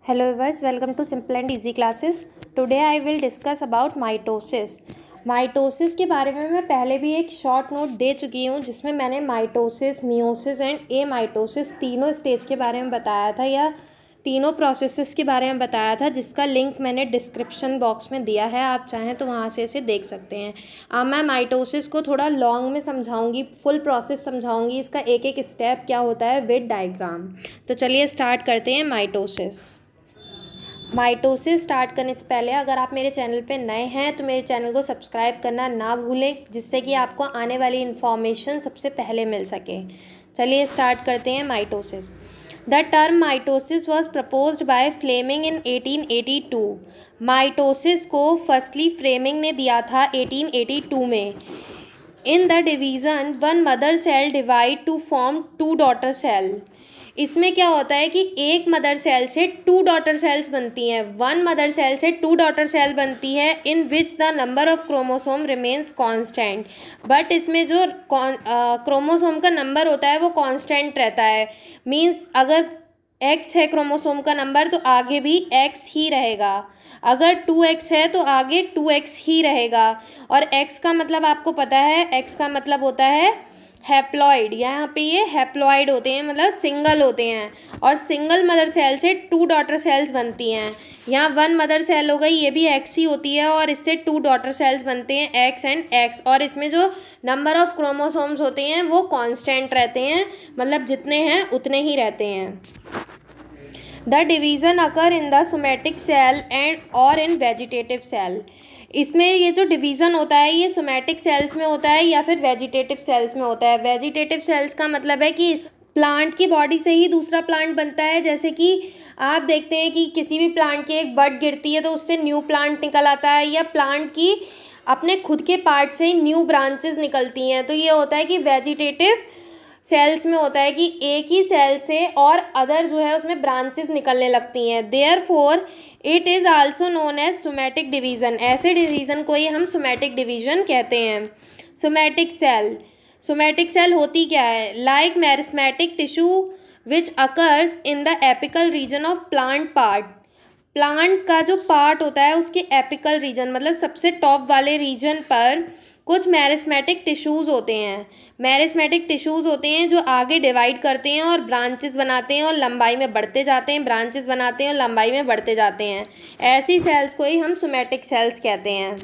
Hello viewers, welcome to Simple and Easy Classes. Today I will discuss about mitosis. Mitosis के बारे में मैं पहले भी एक शॉर्ट नोट दे चुकी हूँ जिसमें मैंने mitosis, meiosis and A mitosis तीनों स्टेज के बारे में बताया था या तीनों प्रोसेसेस के बारे में बताया था, जिसका लिंक मैंने डिस्क्रिप्शन बॉक्स में दिया है। आप चाहें तो वहाँ से इसे देख सकते हैं। अब मैं माइटोसिस को थोड़ा लॉन्ग में समझाऊंगी, फुल प्रोसेस समझाऊंगी, इसका एक एक स्टेप क्या होता है विद डायग्राम। तो चलिए स्टार्ट करते हैं माइटोसिस स्टार्ट करने से पहले अगर आप मेरे चैनल पे नए हैं तो मेरे चैनल को सब्सक्राइब करना ना भूलें, जिससे कि आपको आने वाली इन्फॉर्मेशन सबसे पहले मिल सके। चलिए स्टार्ट करते हैं mitosis. The term mitosis was proposed by Flemming in 1882। Mitosis को फर्स्टली फ्लेमिंग ने दिया था 1882 में। In the division one mother cell divide to form two daughter cell. इसमें क्या होता है कि एक मदर सेल से टू डॉटर सेल्स बनती हैं। वन मदर सेल से टू डॉटर सेल बनती है in which the number of chromosome remains constant. But इसमें जो क्रोमोसोम का नंबर होता है वो कांस्टेंट रहता है। मींस अगर एक्स है क्रोमोसोम का नंबर तो आगे भी एक्स ही रहेगा, अगर 2x है तो आगे 2x ही रहेगा। और x का मतलब आपको पता है, x का मतलब होता है हैप्लॉइड। यहाँ पे ये हैप्लॉइड होते हैं, मतलब सिंगल होते हैं। और सिंगल मदर सेल से टू डॉटर सेल्स बनती हैं। यहाँ वन मदर सेल हो गई, ये भी एक्स ही होती है और इससे टू डॉटर सेल्स बनते हैं एक्स एंड एक्स। और इसमें जो नंबर ऑफ क्रोमोसोम्स होते हैं वो कांस्टेंट रहते हैं, मतलब जितने हैं उतने ही रहते हैं। The division occur in the somatic cell and और इन वेजिटेटिव सेल। इसमें ये जो डिवीज़न होता है ये सोमैटिक सेल्स में होता है या फिर वेजिटेटिव सेल्स में होता है। वेजिटेटिव सेल्स का मतलब है कि इस प्लांट की बॉडी से ही दूसरा प्लांट बनता है। जैसे कि आप देखते हैं कि किसी भी प्लांट की एक बड गिरती है तो उससे न्यू प्लांट निकल आता है, या प्लांट की अपने खुद के पार्ट से न्यू ब्रांचेस निकलती हैं। तो ये होता है कि वेजिटेटिव सेल्स में होता है कि एक ही सेल से और अदर जो है उसमें ब्रांचेस निकलने लगती हैं। Therefore it is also known as somatic division. ऐसे डिवीज़न को ही हम सोमैटिक डिवीज़न कहते हैं। सोमैटिक सेल होती क्या है? Like meristematic tissue which occurs in the apical region of plant part. Plant का जो पार्ट होता है उसके एपिकल रीजन, मतलब सबसे टॉप वाले रीजन पर कुछ मेरिस्मेटिक टिश्यूज़ होते हैं। मेरिस्मेटिक टिश्यूज़ होते हैं जो आगे डिवाइड करते हैं और ब्रांचेस बनाते हैं और लंबाई में बढ़ते जाते हैं, ब्रांचेस बनाते हैं और लंबाई में बढ़ते जाते हैं। ऐसी सेल्स को ही हम सोमैटिक सेल्स कहते हैं।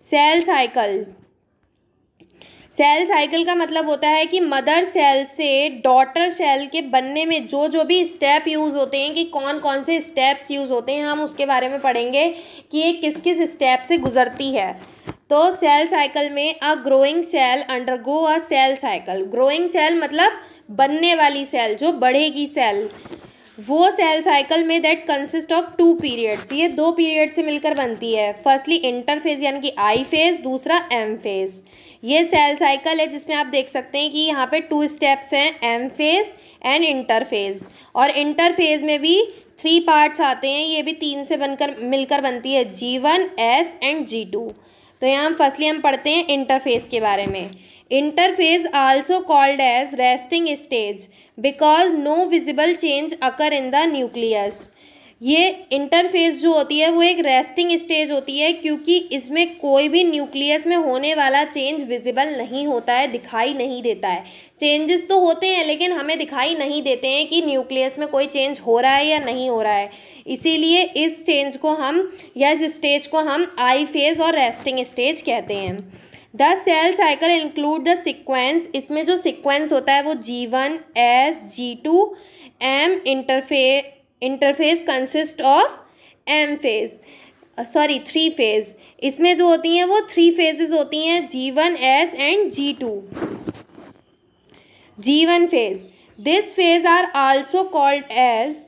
सेल साइकिल का मतलब होता है कि मदर सेल से डॉटर सेल के बनने में जो जो भी स्टेप यूज़ होते हैं, कि कौन कौन से स्टेप्स यूज़ होते हैं, हम उसके बारे में पढ़ेंगे कि ये किस किस स्टेप से गुजरती है। तो सेल साइकिल में a growing cell undergo a cell cycle. Growing cell मतलब बनने वाली सेल, जो बढ़ेगी सेल, वो सेल साइकिल में that consist of two periods. ये दो पीरियड से मिलकर बनती है। फर्स्टली इंटरफेज यानी कि आई फेज, दूसरा एम फेज। ये सेल साइकिल है जिसमें आप देख सकते हैं कि यहाँ पे टू स्टेप्स हैं, एम फेज एंड इंटरफेज। और इंटरफेज में भी 3 पार्ट्स आते हैं, ये भी 3 से बनकर मिलकर बनती है, G1, S एंड G2। तो यहाँ फर्स्टली हम पढ़ते हैं इंटरफेज के बारे में। Interphase also called as resting stage because no visible change occur in the nucleus. ये इंटरफेज जो होती है वो एक रेस्टिंग स्टेज होती है क्योंकि इसमें कोई भी न्यूक्लियस में होने वाला चेंज विजिबल नहीं होता है, दिखाई नहीं देता है। चेंजेस तो होते हैं लेकिन हमें दिखाई नहीं देते हैं कि न्यूक्लियस में कोई चेंज हो रहा है या नहीं हो रहा है। इसीलिए इस चेंज को हम या इस स्टेज को हम आई फेज और रेस्टिंग स्टेज कहते हैं। The cell cycle include the sequence. इसमें जो सिक्वेंस होता है वो G1, S, G2, M। Interphase consist of M phase, 3 phase. इसमें जो होती हैं वो 3 फेजेस होती हैं, G1, S and G2। G1 phase, this phase are also called as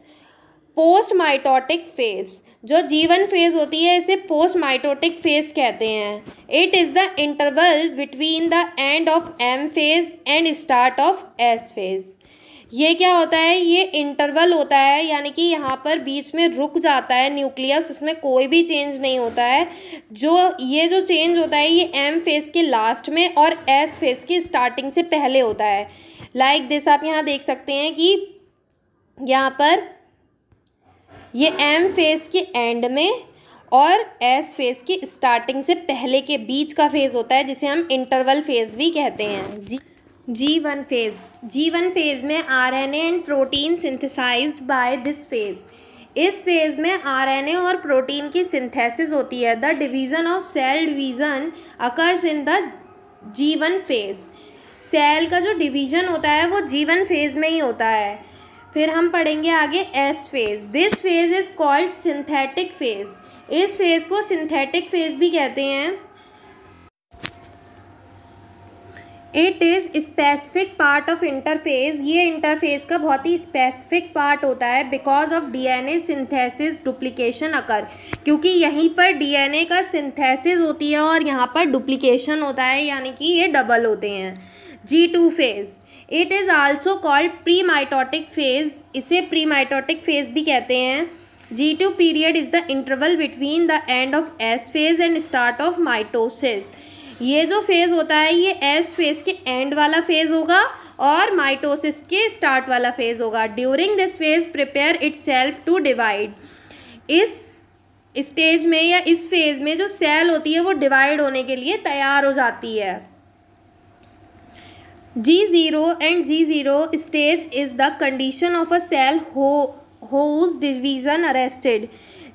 post mitotic phase. जो G1 फेज होती है इसे पोस्ट माइटोटिक फेज कहते हैं। It is the interval between the end of M phase and start of S phase. ये क्या होता है? ये इंटरवल होता है, यानी कि यहाँ पर बीच में रुक जाता है न्यूक्लियस, उसमें कोई भी चेंज नहीं होता है। ये जो चेंज होता है ये M फेज के लास्ट में और S फेज की स्टार्टिंग से पहले होता है। लाइक दिस, आप यहाँ देख सकते हैं कि यहाँ पर ये एम फेज़ के एंड में और एस फेज़ की स्टार्टिंग से पहले के बीच का फेज़ होता है, जिसे हम इंटरवल फेज़ भी कहते हैं। G one phase. जी1 फेज़ में RNA and protein synthesized by this phase. इस फेज़ में आरएनए और प्रोटीन की सिंथेसिस होती है। The division of cell division occurs in the G one phase. Cell का जो डिवीज़न होता है वो जी1 फेज़ में ही होता है। फिर हम पढ़ेंगे आगे S phase. This phase is called synthetic phase. इस फेज़ को सिंथेटिक फेज़ भी कहते हैं। It is specific part of interphase. ये इंटरफेज़ का बहुत ही स्पेसिफिक पार्ट होता है। Because of DNA synthesis duplication occur, क्योंकि यहीं पर डीएनए का सिंथेसिस होती है और यहाँ पर डुप्लीकेशन होता है, यानी कि ये डबल होते हैं। G two phase. It is also called pre mitotic phase. इसे प्री माइटोटिक फेज़ भी कहते हैं। G2 period is the interval between the end of S phase and start of mitosis. ये जो फेज़ होता है ये एस फेज़ के एंड वाला फेज़ होगा और माइटोसिस के स्टार्ट वाला फेज़ होगा। During this phase prepare itself to divide. इस स्टेज में या इस फेज़ में जो सेल होती है वो डिवाइड होने के लिए तैयार हो जाती है। G0 and G0 stage is the condition of a cell whose division arrested।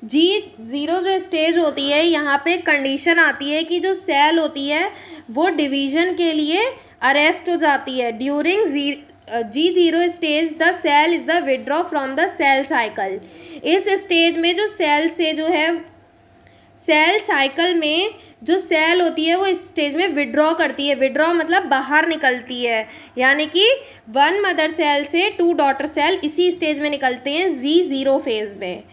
G0 जो स्टेज होती है यहाँ पे कंडीशन आती है कि जो सेल होती है वो डिवीज़न के लिए अरेस्ट हो जाती है। During G0 stage the cell is the withdraw from the cell cycle. इस स्टेज में जो सेल से जो है सेल साइकिल में जो सेल होती है वो इस स्टेज में विड्रॉ करती है। विड्रॉ मतलब बाहर निकलती है, यानी कि वन मदर सेल से टू डॉटर सेल इसी स्टेज में निकलते हैं G0 फेज़ में।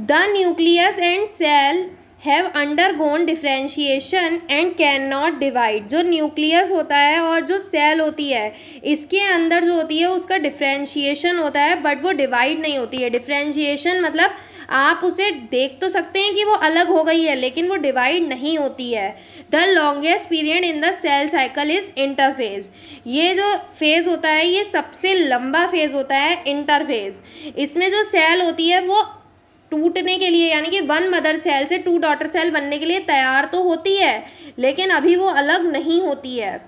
The nucleus and cell have undergone differentiation and can not divide. जो न्यूक्लियस होता है और जो सेल होती है इसके अंदर जो होती है उसका डिफ्रेंशिएशन होता है, बट वो डिवाइड नहीं होती है। डिफ्रेंशिएशन मतलब आप उसे देख तो सकते हैं कि वो अलग हो गई है, लेकिन वो डिवाइड नहीं होती है। The longest period in the cell cycle is interphase. ये जो फेज़ होता है ये सबसे लंबा फेज़ होता है इंटरफेज़। इसमें जो सेल होती है वो टूटने के लिए, यानी कि वन मदर सेल से टू डॉटर सेल बनने के लिए तैयार तो होती है, लेकिन अभी वो अलग नहीं होती है।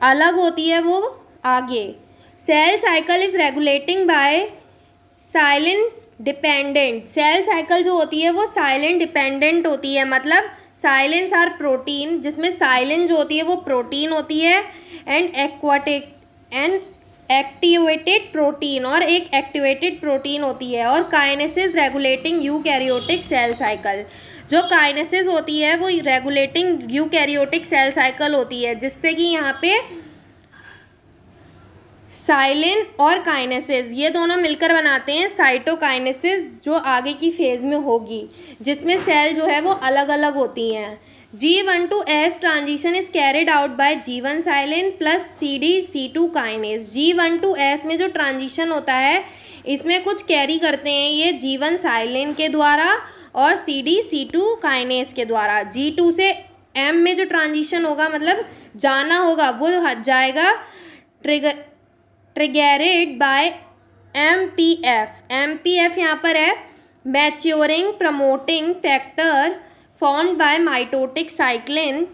अलग होती है वो आगे। Cell cycle is regulating by cyclin dependent. Cell cycle जो होती है वो साइलेंट डिपेंडेंट होती है, मतलब साइलेंस आर प्रोटीन, जिसमें साइलेंस जो होती है वो प्रोटीन होती है एंड एक्टिवेटेड प्रोटीन, और एक एक्टिवेटेड प्रोटीन होती है। और kinases regulating eukaryotic cell cycle. जो काइनेसिस होती है वो रेगुलेटिंग यूकैरियोटिक सेल साइकिल होती है, जिससे कि यहाँ पे साइलिन और काइनेसिस ये दोनों मिलकर बनाते हैं साइटोकाइनेसिस, जो आगे की फेज़ में होगी, जिसमें सेल जो है वो अलग अलग होती हैं। G1 to S transition is carried out by G1 cyclin plus CD/C2 kinase. G1 to S में जो ट्रांजिशन होता है इसमें कुछ कैरी करते हैं ये G1 साइलिन के द्वारा और CD/C2 काइनेस के द्वारा। G2 से M में जो ट्रांजिशन होगा, मतलब जाना होगा, वो जाएगा ट्रिगेरेड बाय MPF यहाँ पर है maturing promoting factor formed by mitotic cyclin.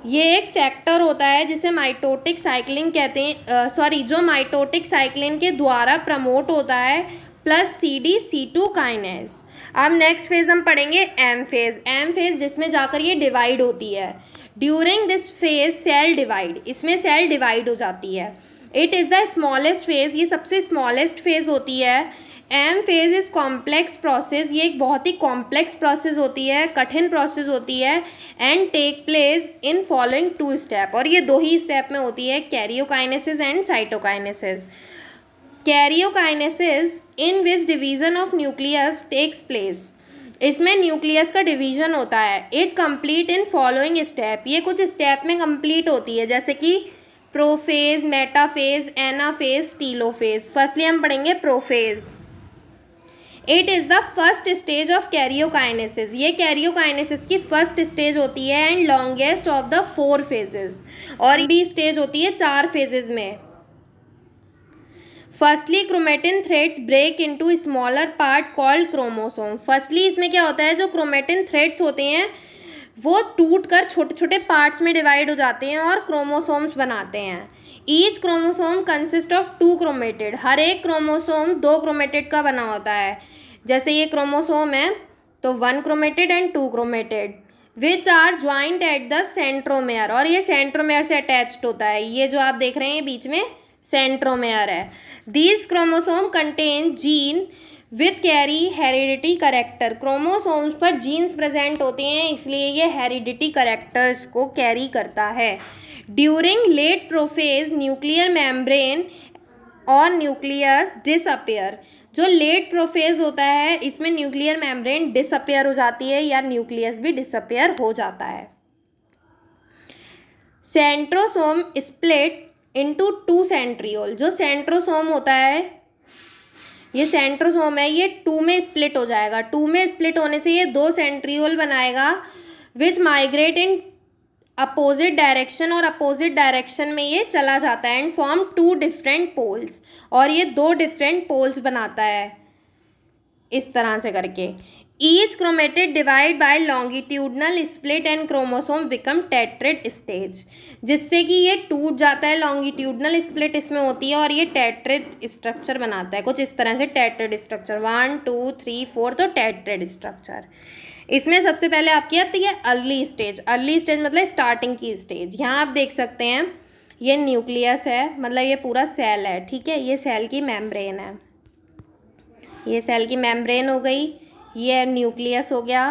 ये एक फैक्टर होता है जिसे माइटोटिक साइक्लिन कहते हैं, जो माइटोटिक साइक्लिन के द्वारा प्रमोट होता है, प्लस CD/C2 काइनेस। अब नेक्स्ट फेज़ हम पढ़ेंगे एम फेज़ जिसमें जाकर ये डिवाइड होती है। During this phase cell divide, इसमें सेल डिवाइड हो जाती है। It is the smallest phase, ये सबसे स्मॉलेस्ट फेज़ होती है। M phase is complex process, ये एक बहुत ही कॉम्प्लेक्स प्रोसेस होती है, कठिन प्रोसेस होती है। And take place in following 2 step, और ये 2 ही स्टेप में होती है, karyokinesis and cytokinesis. Karyokinesis in which division of nucleus takes place, इसमें न्यूक्लियस का डिवीज़न होता है। It complete in following step, ये कुछ स्टेप में कंप्लीट होती है, जैसे कि prophase, metaphase, anaphase, telophase. Firstly हम पढ़ेंगे prophase. It is the first stage of karyokinesis, ये कैरियोकाइनेसिस की फर्स्ट स्टेज होती है and longest of the 4 phases, और भी स्टेज होती है 4 फेजेस में। Firstly chromatin threads break into smaller part called chromosome. Firstly इसमें क्या होता है, जो क्रोमेटिन थ्रेड्स होते हैं वो टूट कर छोटे छोटे पार्ट्स में डिवाइड हो जाते हैं और क्रोमोसोम्स बनाते हैं। Each chromosome consist of 2 chromatid. हर एक क्रोमोसोम 2 क्रोमेटिड का बना होता है। जैसे ये क्रोमोसोम है तो 1 chromatid and 2 chromatid which are joint at the centromere, और ये सेंट्रोमेयर से अटैच्ड होता है। ये जो आप देख रहे हैं बीच में सेंट्रोमेयर है। These chromosome contain gene with carry heredity character. Chromosomes पर जीन्स प्रेजेंट होते हैं, इसलिए ये हेरिडिटी करेक्टर्स को कैरी करता है। During late prophase nuclear membrane और न्यूक्लियस डिसअपेयर। जो लेट प्रोफेज होता है इसमें न्यूक्लियर मेम्ब्रेन डिसअपेयर हो जाती है या न्यूक्लियस भी डिसअपेयर हो जाता है। Centrosome split into 2 centriole. जो सेंट्रोसोम होता है, ये सेंट्रोसोम है, ये 2 में स्प्लिट हो जाएगा। 2 में स्प्लिट होने से ये 2 सेंट्रियोल बनाएगा विच माइग्रेट इन अपोजिट डायरेक्शन, और अपोजिट डायरेक्शन में ये चला जाता है एंड फॉर्म 2 डिफरेंट पोल्स, और ये 2 डिफरेंट पोल्स बनाता है इस तरह से करके। Each chromatid divide by longitudinal split and chromosome become tetrad stage, जिससे कि ये टूट जाता है, लॉन्गिट्यूडनल स्प्लिट इसमें होती है और ये टेट्रेड स्ट्रक्चर बनाता है कुछ इस तरह से। टेट्रेड स्ट्रक्चर 1 2 3 4, तो टेट्रेड स्ट्रक्चर। इसमें सबसे पहले आपकी आती है अर्ली स्टेज। अर्ली स्टेज मतलब स्टार्टिंग की स्टेज। यहाँ आप देख सकते हैं ये न्यूक्लियस है, मतलब ये पूरा सेल है, ठीक है। ये सेल की मेम्ब्रेन है, ये सेल की मेम्ब्रेन हो गई। ये न्यूक्लियस हो गया।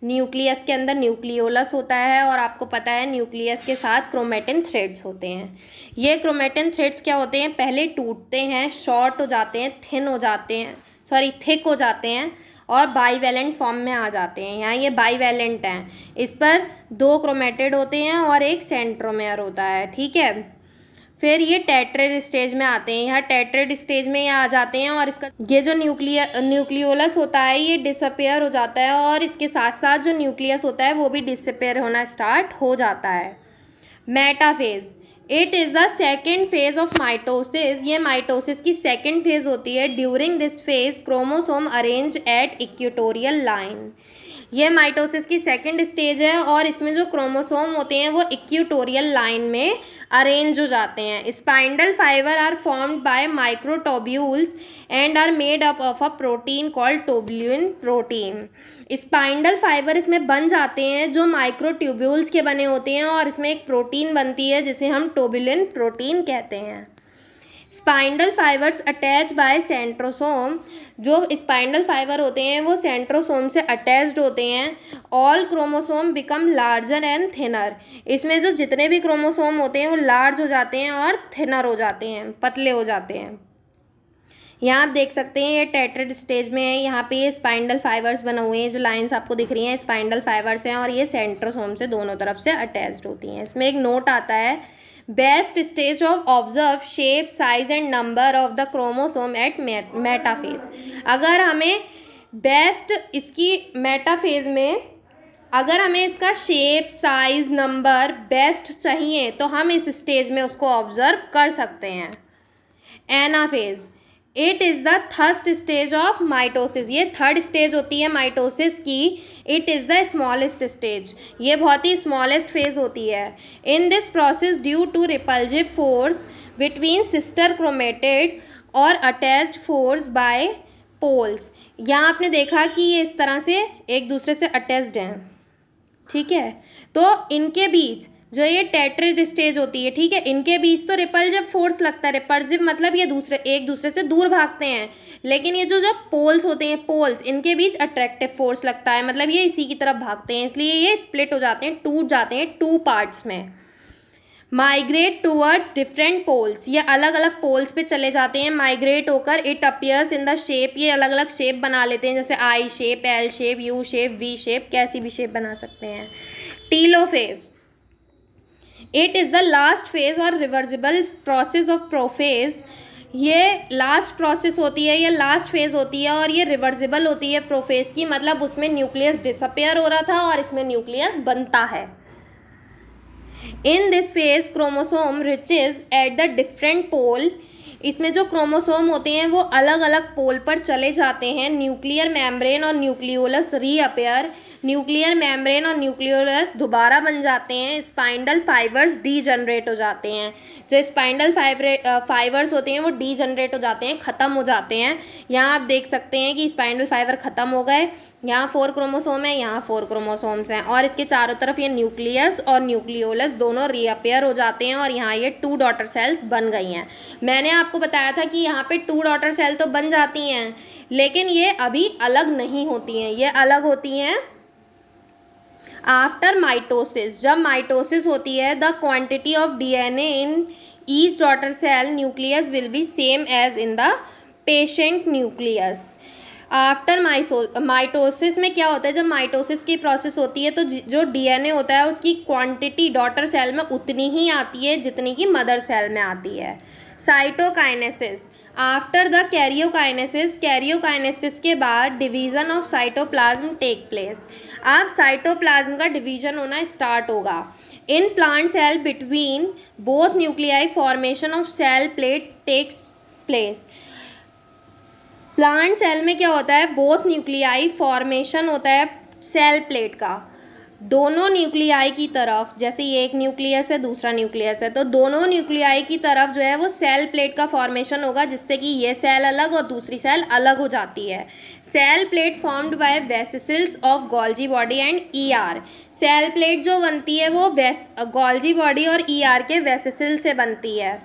न्यूक्लियस के अंदर न्यूक्लियोलस होता है, और आपको पता है न्यूक्लियस के साथ क्रोमेटिन थ्रेड्स होते हैं। ये क्रोमेटिन थ्रेड्स क्या होते हैं, पहले टूटते हैं, शॉर्ट हो जाते हैं, थिन हो जाते हैं, थिक हो जाते हैं और बाईवैलेंट फॉर्म में आ जाते हैं। यहाँ ये बाईवैलेंट हैं, इस पर 2 क्रोमेटिड होते हैं और एक सेंट्रोमेयर होता है, ठीक है। फिर ये टेट्रेड स्टेज में आते हैं। यहाँ टेट्रेड स्टेज में ये आ जाते हैं और इसका ये जो न्यूक्लियोलस होता है ये डिसअपेयर हो जाता है, और इसके साथ साथ जो न्यूक्लियस होता है वो भी डिसअपेयर होना स्टार्ट हो जाता है। Metaphase, it is the second phase of mitosis. ये माइटोसिस की सेकेंड फेज होती है। During this phase chromosome arrange at equatorial line. ये माइटोसिस की सेकेंड स्टेज है और इसमें जो क्रोमोसोम होते हैं वो इक्वेटोरियल लाइन में अरेंज हो जाते हैं। Spindle fibre are formed by microtubules and are made up of a protein called tubulin protein. Spindle fibre इसमें बन जाते हैं जो माइक्रोट्यूब्यूल्स के बने होते हैं, और इसमें एक प्रोटीन बनती है जिसे हम टोब्यूलिन प्रोटीन कहते हैं। Spindle fibres attach bye centrosome. जो स्पाइंडल फाइबर होते हैं वो सेंट्रोसोम से अटैच्ड होते हैं। All chromosome become larger and thinner. इसमें जो जितने भी क्रोमोसोम होते हैं वो लार्ज हो जाते हैं और थिनर हो जाते हैं, पतले हो जाते हैं। यहाँ आप देख सकते हैं ये टेट्रेड स्टेज में है। यहाँ पे ये स्पाइंडल फाइबर्स बने हुए हैं, जो लाइंस आपको दिख रही हैं स्पाइंडल फाइबर्स हैं, और ये सेंट्रोसोम से दोनों तरफ से अटैच्ड होती हैं। इसमें एक नोट आता है, best stage of observe shape size and number of the chromosome at metaphase. अगर हमें बेस्ट इसकी मेटाफेज में अगर हमें इसका शेप साइज नंबर बेस्ट चाहिए तो हम इस स्टेज में उसको ऑब्जर्व कर सकते हैं। Anaphase, it is the third stage of mitosis. ये थर्ड स्टेज होती है माइटोसिस की। It is the smallest stage. ये बहुत ही स्मॉलेस्ट फेज होती है। In this process due to repulsive force between sister chromatid और अटैच्ड फोर्स बाय पोल्स। यहाँ आपने देखा कि ये इस तरह से एक दूसरे से अटैच्ड हैं, ठीक है। तो इनके बीच जो ये टेट्रेड स्टेज होती है, ठीक है, इनके बीच तो रिपल्सिव फोर्स लगता है। रिपल्सिव मतलब ये एक दूसरे से दूर भागते हैं, लेकिन ये जो पोल्स होते हैं, पोल्स, इनके बीच अट्रैक्टिव फोर्स लगता है, मतलब ये इसी की तरफ भागते हैं, इसलिए ये स्प्लिट हो जाते हैं, टूट जाते हैं 2 पार्ट्स में। माइग्रेट टूवर्ड्स डिफरेंट पोल्स, ये अलग अलग पोल्स पे चले जाते हैं माइग्रेट होकर। It appears in the shape, ये अलग अलग शेप बना लेते हैं, जैसे I shape, L shape, U shape, V shape, कैसी भी शेप बना सकते हैं। Telophase, it is the last phase और रिवर्सिबल प्रोसेस ऑफ प्रोफेज। ये लास्ट प्रोसेस होती है, ये लास्ट फेज होती है और ये रिवर्सिबल होती है प्रोफेज की, मतलब उसमें न्यूक्लियस डिसअपेयर हो रहा था और इसमें न्यूक्लियस बनता है। In this phase chromosome reaches at the different pole इसमें जो क्रोमोसोम होते हैं वो अलग अलग पोल पर चले जाते हैं। न्यूक्लियर मेम्ब्रेन और न्यूक्लियोलस रीअपेयर, न्यूक्लियर मेम्ब्रेन और न्यूक्लियोलस दोबारा बन जाते हैं। स्पाइंडल फाइबर्स डीजनरेट हो जाते हैं, जो स्पाइंडल फाइबर्स होते हैं वो डीजनरेट हो जाते हैं, ख़त्म हो जाते हैं। यहाँ आप देख सकते हैं कि स्पाइंडल फाइबर ख़त्म हो गए, यहाँ 4 क्रोमोसोम है, यहाँ 4 क्रोमोसोम्स हैं, और इसके चारों तरफ ये न्यूक्लियस और न्यूक्लियोलस दोनों रीअपेयर हो जाते हैं और यहाँ ये 2 डॉटर सेल्स बन गई हैं। मैंने आपको बताया था कि यहाँ पे 2 डॉटर सेल तो बन जाती हैं, लेकिन ये अभी अलग नहीं होती हैं, ये अलग होती हैं आफ्टर माइटोसिस। जब माइटोसिस होती है, the quantity of DNA in each daughter cell nucleus will be same as in the patient nucleus. After mitosis में क्या होता है, जब माइटोसिस की प्रोसेस होती है तो जो डीएनए होता है उसकी क्वांटिटी डॉटर सेल में उतनी ही आती है जितनी कि मदर सेल में आती है। Cytokinesis, after the karyokinesis, karyokinesis के बाद division of cytoplasm take place. अब साइटोप्लाज्म का डिवीज़न होना स्टार्ट होगा। In plant cell between both nuclei formation of cell plate takes place. Plant cell में क्या होता है, बोथ न्यूक्लियाई फॉर्मेशन होता है सेल प्लेट का, दोनों न्यूक्लियाई की तरफ, जैसे ये एक न्यूक्लियस है दूसरा न्यूक्लियस है, तो दोनों न्यूक्लियाई की तरफ जो है वो सेल प्लेट का फॉर्मेशन होगा, जिससे कि ये सेल अलग और दूसरी सेल अलग हो जाती है। Cell plate formed by vesicles of Golgi body and ER. Cell plate जो बनती है वो गोल्जी बॉडी और ईआर के वेसिकल से बनती है।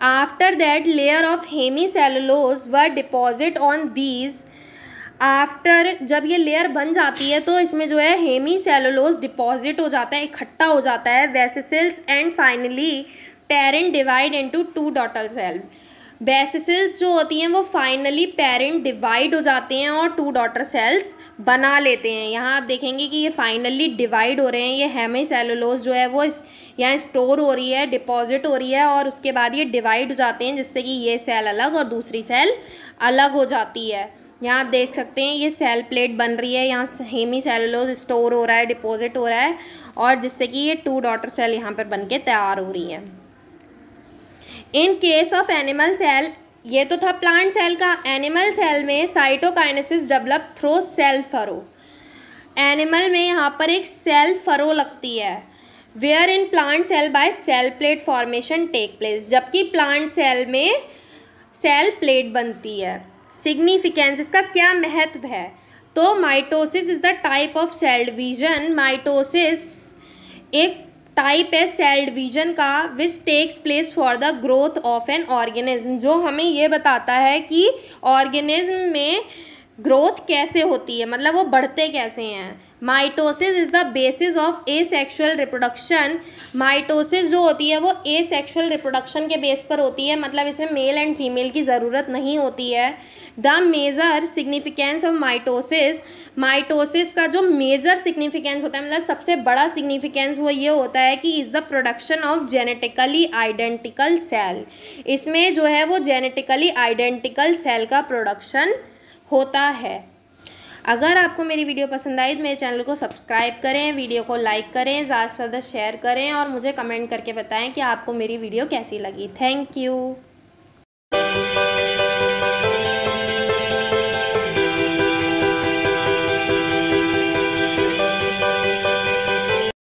After that layer of hemicellulose were deposit on these. After जब ये लेयर बन जाती है तो इसमें जो है हेमीसेलुलोज डिपॉजिट हो जाता है, इकट्ठा हो जाता है vesicles, and finally parent divide into 2 daughter cell. Vesicles जो होती हैं वो फाइनली पेरेंट डिवाइड हो जाते हैं और 2 डॉटर सेल्स बना लेते हैं। यहाँ आप देखेंगे कि ये फाइनली डिवाइड हो रहे हैं, ये हेमीसेलुलोज जो है वो यहाँ स्टोर हो रही है, डिपॉजिट हो रही है, और उसके बाद ये डिवाइड हो जाते हैं, जिससे कि ये सेल अलग और दूसरी सेल अलग हो जाती है। यहाँ आप देख सकते हैं ये सेल प्लेट बन रही है, यहाँ हेमीसेलुलोज स्टोर हो रहा है, डिपॉजिट हो रहा है, और जिससे कि ये 2 डॉटर सेल यहाँ पर बन के तैयार हो रही हैं। In case of animal cell, ये तो था प्लांट सेल का। एनिमल सेल में cytokinesis develop through cell furrow. Animal में यहाँ पर एक सेल फरो लगती है। Where in plant cell by cell plate formation take place, जबकि प्लांट सेल में सेल प्लेट बनती है। सिग्निफिकेंस, इसका क्या महत्व है, तो mitosis is the type of cell division. Mitosis एक टाइप है सेल डिवीजन का विच takes place for the growth of an organism, जो हमें ये बताता है कि ऑर्गेनिज्म में ग्रोथ कैसे होती है, मतलब वो बढ़ते कैसे हैं। Mitosis is the basis of asexual reproduction. Mitosis जो होती है वो एसेक्सुअल रिप्रोडक्शन के बेस पर होती है, मतलब इसमें मेल एंड फीमेल की ज़रूरत नहीं होती है। The major significance of mitosis, mitosis का जो मेजर सिग्निफिकेंस होता है, मतलब सबसे बड़ा सिग्निफिकेंस वो ये होता है कि is the production of genetically identical cell. इसमें जो है वो जेनेटिकली आइडेंटिकल सेल का प्रोडक्शन होता है। अगर आपको मेरी वीडियो पसंद आई तो मेरे चैनल को सब्सक्राइब करें, वीडियो को लाइक करें, ज़्यादा से ज़्यादा शेयर करें और मुझे कमेंट करके बताएं कि आपको मेरी वीडियो कैसी लगी। Thank you.